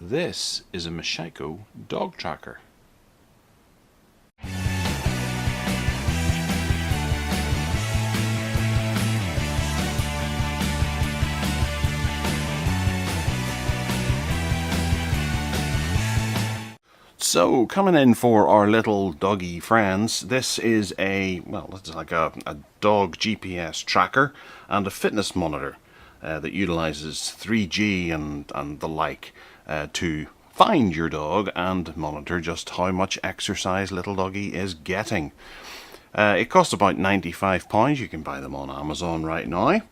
This is a MiSHiKO dog tracker. So, coming in for our little doggy friends, this is it's like a dog GPS tracker and a fitness monitor that utilizes 3G and the like to find your dog and monitor just how much exercise little doggy is getting. It costs about £95. You can buy them on Amazon right now.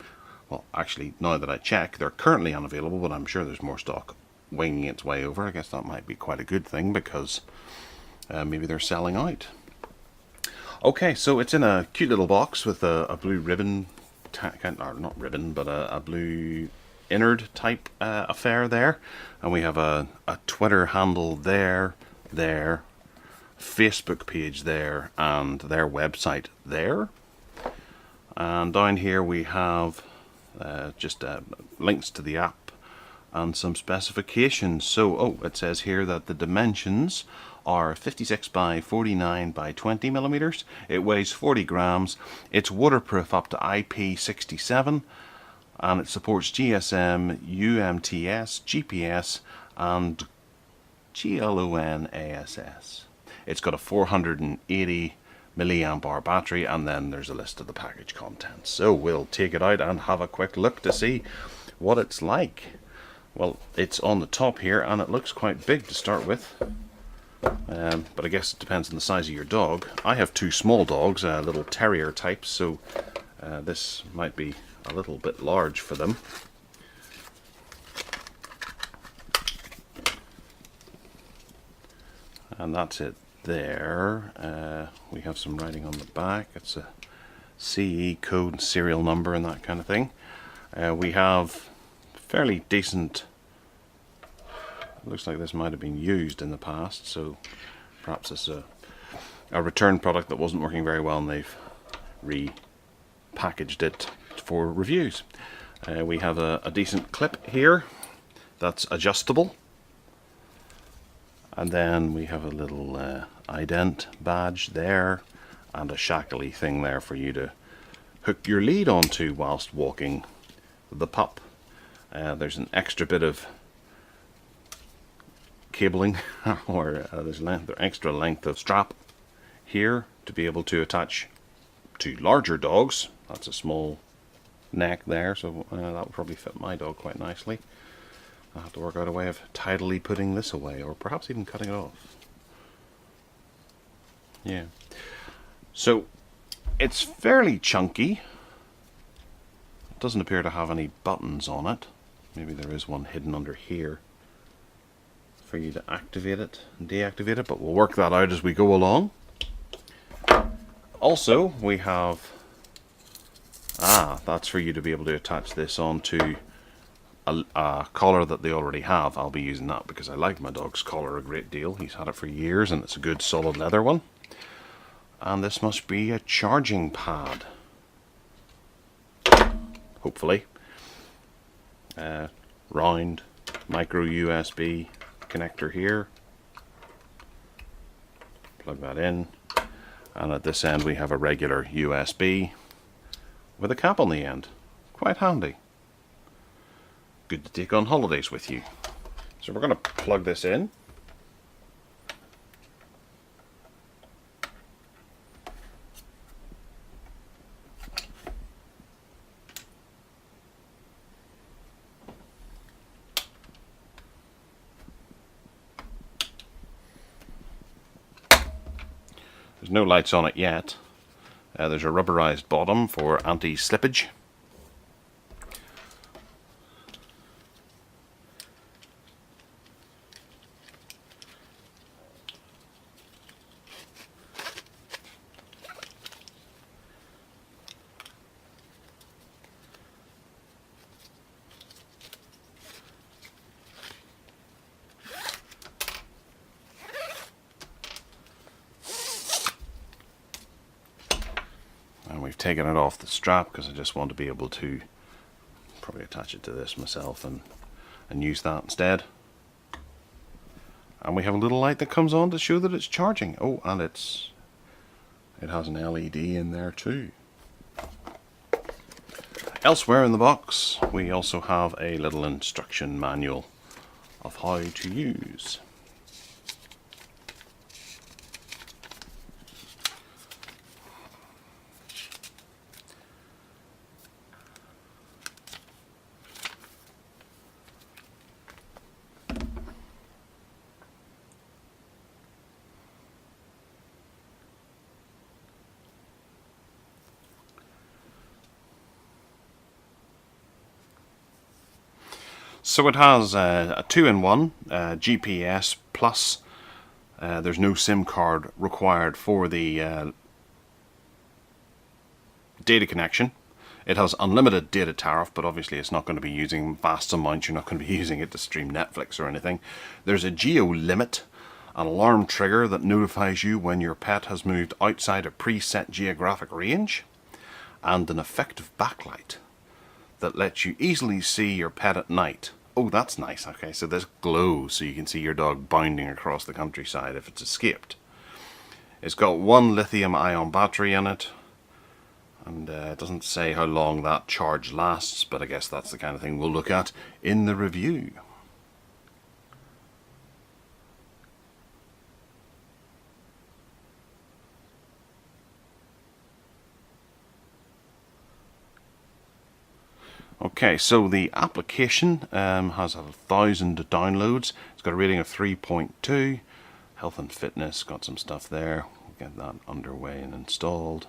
Well, actually, now that I check, they're currently unavailable, but I'm sure there's more stock winging its way over. I guess that might be quite a good thing because maybe they're selling out. Okay, so it's in a cute little box with a blue ribbon, or not ribbon, but a blue innard type affair there, and we have a Twitter handle there, Facebook page there, and their website there. And down here we have just links to the app and some specifications. So, it says here that the dimensions are 56 by 49 by 20 millimeters. It weighs 40 grams. It's waterproof up to IP67, and it supports GSM, UMTS, GPS, and GLONASS. It's got a 480 milliamp hour battery, and then there's a list of the package contents. So we'll take it out and have a quick look to see what it's like. Well, it's on the top here, and it looks quite big to start with. But I guess it depends on the size of your dog. I have two small dogs, little terrier types, so this might be a little bit large for them. And that's it there. We have some writing on the back. It's a CE code, serial number, and that kind of thing. We have fairly decent. Looks like this might have been used in the past, so perhaps it's a return product that wasn't working very well and they've repackaged it for reviews. We have a decent clip here that's adjustable, and then we have a little ident badge there and a shackly thing there for you to hook your lead onto whilst walking the pup. There's an extra bit of cabling or there's extra length of strap here to be able to attach to larger dogs. That's a small neck there, so that would probably fit my dog quite nicely. I'll have to work out a way of tidily putting this away, or perhaps even cutting it off. Yeah. So it's fairly chunky. It doesn't appear to have any buttons on it. Maybe there is one hidden under here for you to activate it and deactivate it, but we'll work that out as we go along. Also, we have that's for you to be able to attach this onto a collar that they already have. I'll be using that because I like my dog's collar a great deal. He's had it for years and it's a good solid leather one. And this must be a charging pad, hopefully. Round micro USB connector here. Plug that in, and at this end we have a regular USB with a cap on the end. Quite handy. Good to take on holidays with you. So we're going to plug this in. There's no lights on it yet. There's a rubberized bottom for anti-slippage. And we've taken it off the strap because I just want to be able to probably attach it to this myself and use that instead. And we have a little light that comes on to show that it's charging. Oh, and it has an LED in there too. Elsewhere in the box, we also have a little instruction manual of how to use. So it has a 2-in-1 GPS plus. There's no SIM card required for the data connection. It has unlimited data tariff, but obviously it's not going to be using vast amounts. You're not going to be using it to stream Netflix or anything. There's a geo limit, an alarm trigger that notifies you when your pet has moved outside a preset geographic range, and an effective backlight that lets you easily see your pet at night. Oh, that's nice. Okay, so this glows so you can see your dog bounding across the countryside if it's escaped. It's got one lithium-ion battery in it, and it doesn't say how long that charge lasts, but I guess that's the kind of thing we'll look at in the review. Okay, so the application has 1,000 downloads. It's got a rating of 3.2. Health and fitness, got some stuff there. We'll get that underway and installed.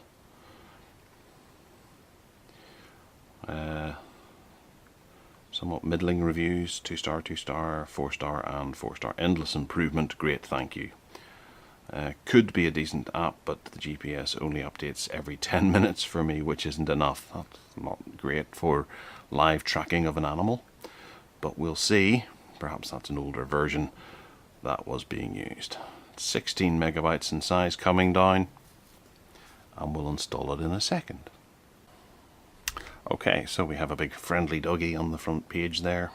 Somewhat middling reviews, 2-star, 2-star, 4-star and 4-star. Endless improvement, great, thank you. Could be a decent app, but the GPS only updates every 10 minutes for me, which isn't enough. That's not great for live tracking of an animal, but we'll see. Perhaps that's an older version that was being used. 16 megabytes in size, coming down, and we'll install it in a second. Okay, so we have a big friendly doggy on the front page there.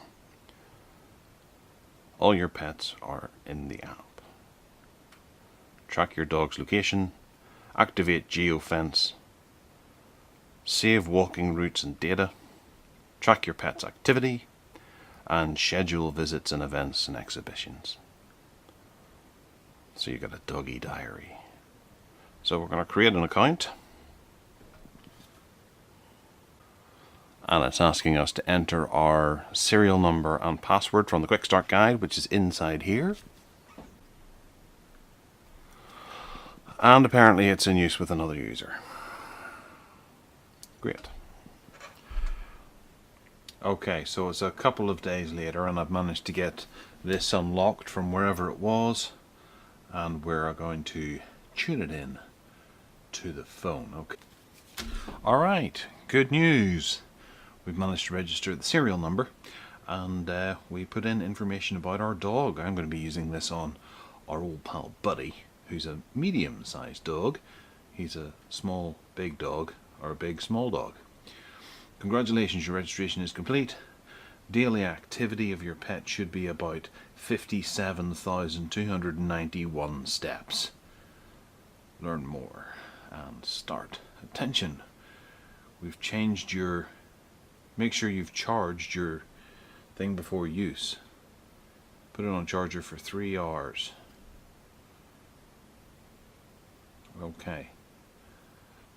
All your pets are in the app. Track your dog's location, activate geofence, save walking routes and data, track your pet's activity, and schedule visits and events and exhibitions. So you got a doggy diary. So we're going to create an account, and it's asking us to enter our serial number and password from the Quick Start Guide, which is inside here. And apparently it's in use with another user. Great. Okay, so it's a couple of days later and I've managed to get this unlocked from wherever it was, and we're going to tune it in to the phone. Okay. Alright, good news. We've managed to register the serial number, and we put in information about our dog. I'm going to be using this on our old pal Buddy, who's a medium-sized dog. He's a small big dog, or a big small dog. Congratulations, your registration is complete. Daily activity of your pet should be about 57,291 steps. Learn more and start. Attention, we've changed your... Make sure you've charged your thing before use. Put it on charger for 3 hours. Okay,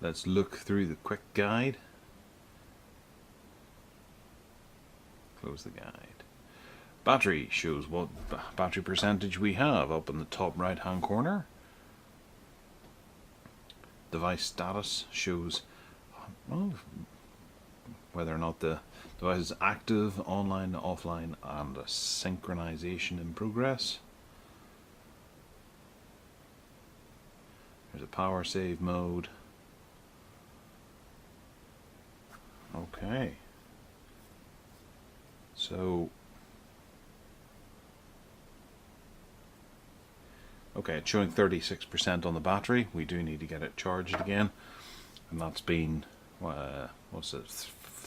let's look through the quick guide. Close the guide. Battery shows what battery percentage we have up in the top right hand corner. Device status shows whether or not the device is active, online, offline, and a synchronization in progress. There's a power save mode. Okay. So, okay, it's showing 36% on the battery. We do need to get it charged again, and that's been what's it,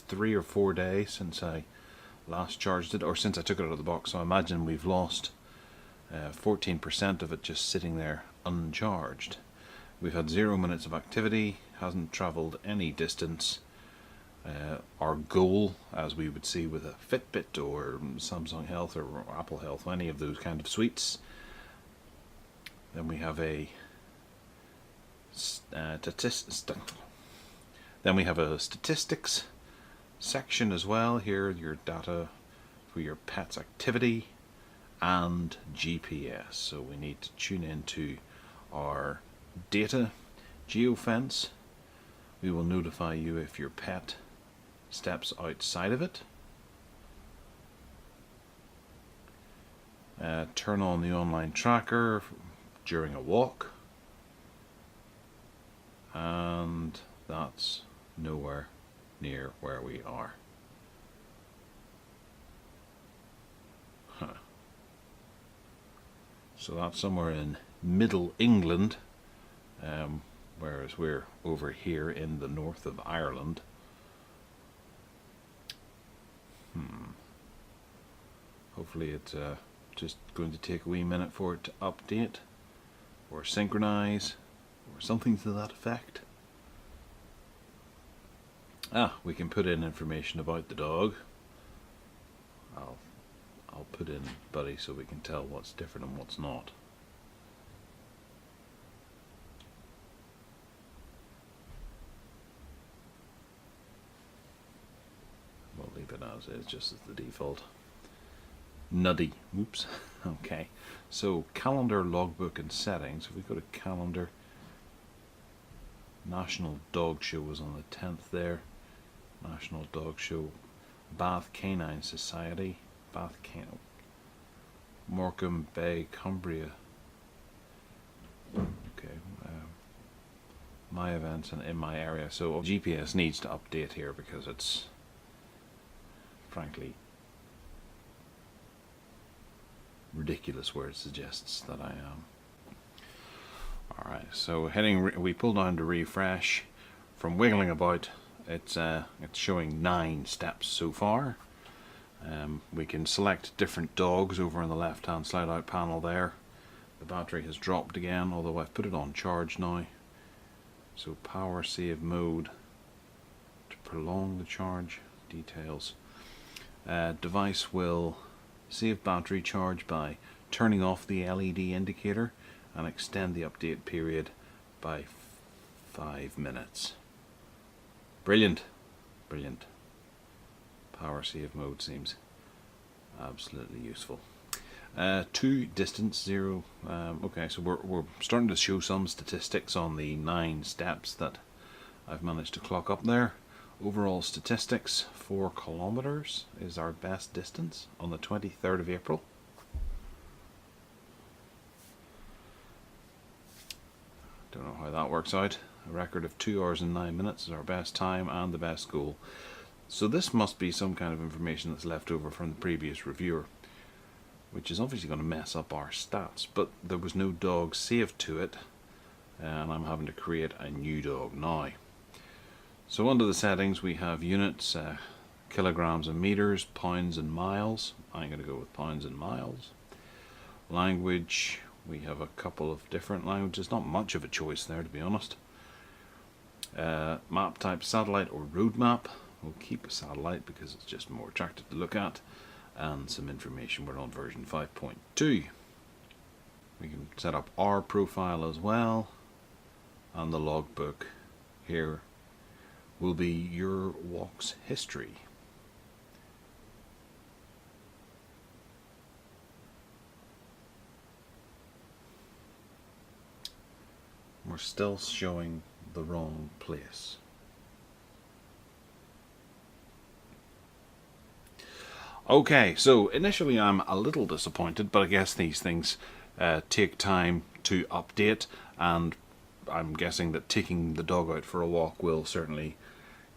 3 or 4 days since I last charged it, or since I took it out of the box. So I imagine we've lost 14% of it just sitting there uncharged. We've had 0 minutes of activity, hasn't travelled any distance. Our goal, as we would see with a Fitbit or Samsung Health or Apple Health, any of those kind of suites. Then we have a statistics section as well. Here, your data for your pet's activity and GPS. So we need to tune into our data geofence. We will notify you if your pet steps outside of it. Turn on the online tracker during a walk, and that's nowhere near where we are. So that's somewhere in Middle England, whereas we're over here in the north of Ireland. Hopefully it's just going to take a wee minute for it to update or synchronize or something to that effect. We can put in information about the dog. I'll put in Buddy so we can tell what's different and what's not. We'll leave it as is, just as the default. Nuddy. Oops. Okay. So calendar, logbook, and settings. If we go to calendar, National Dog Show was on the 10th there. National Dog Show. Bath Canine Society. Bath Canine. Morecambe Bay, Cumbria. Okay. My events and in my area. So GPS needs to update here because it's frankly ridiculous where it suggests that I am. Alright, so we pull down to refresh. From wiggling about, it's showing 9 steps so far. We can select different dogs over on the left hand slide out panel there. The battery has dropped again, although I've put it on charge now. So power save mode to prolong the charge. Details. Device will save battery charge by turning off the LED indicator and extend the update period by 5 minutes. Brilliant. Brilliant. Power save mode seems absolutely useful. 2 distance 0. Okay, so we're starting to show some statistics on the 9 steps that I've managed to clock up there. Overall statistics, 4 kilometers is our best distance on the 23rd of April. Don't know how that works out. A record of 2 hours and 9 minutes is our best time and the best goal. So this must be some kind of information that's left over from the previous reviewer, which is obviously going to mess up our stats, but there was no dog saved to it, and I'm having to create a new dog now. So under the settings we have units, kilograms and meters, pounds and miles. I'm going to go with pounds and miles. Language, we have a couple of different languages, not much of a choice there to be honest. Map type, satellite or road map. We'll keep a satellite because it's just more attractive to look at. And some information, we're on version 5.2. We can set up our profile as well, and the logbook here will be your walk's history. We're still showing the wrong place. Okay, so initially I'm a little disappointed, but I guess these things take time to update, and I'm guessing that taking the dog out for a walk will certainly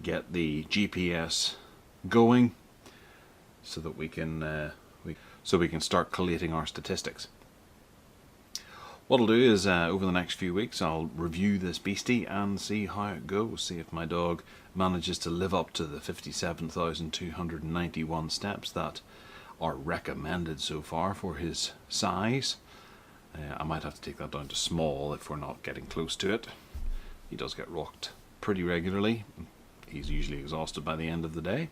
get the GPS going so that we can start collating our statistics. What I'll do is over the next few weeks I'll review this beastie and see how it goes, see if my dog manages to live up to the 57,291 steps that are recommended so far for his size. I might have to take that down to small if we're not getting close to it. He does get rocked pretty regularly. He's usually exhausted by the end of the day.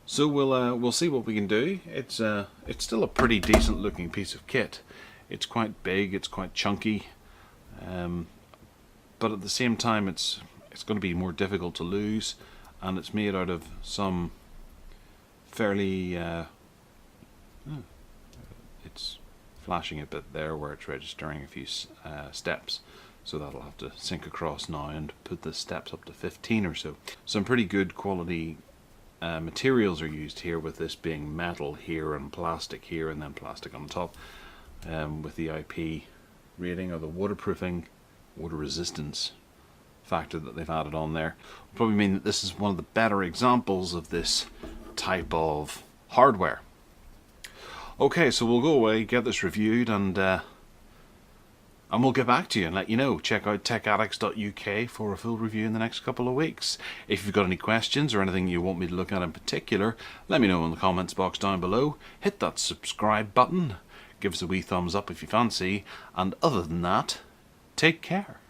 So we'll see what we can do. It's still a pretty decent looking piece of kit. It's quite big, it's quite chunky, but at the same time it's going to be more difficult to lose, and it's made out of some fairly it's flashing a bit there where it's registering a few steps, so that'll have to sync across now and put the steps up to 15 or so. Some pretty good quality materials are used here, with this being metal here and plastic here and then plastic on top, with the IP rating or the waterproofing, water resistance factor that they've added on there. Will probably mean that this is one of the better examples of this type of hardware. Okay, so we'll go away, get this reviewed, and we'll get back to you and let you know. Check out techaddicts.uk for a full review in the next couple of weeks. If you've got any questions or anything you want me to look at in particular, let me know in the comments box down below. Hit that subscribe button, give us a wee thumbs up if you fancy, and other than that, take care.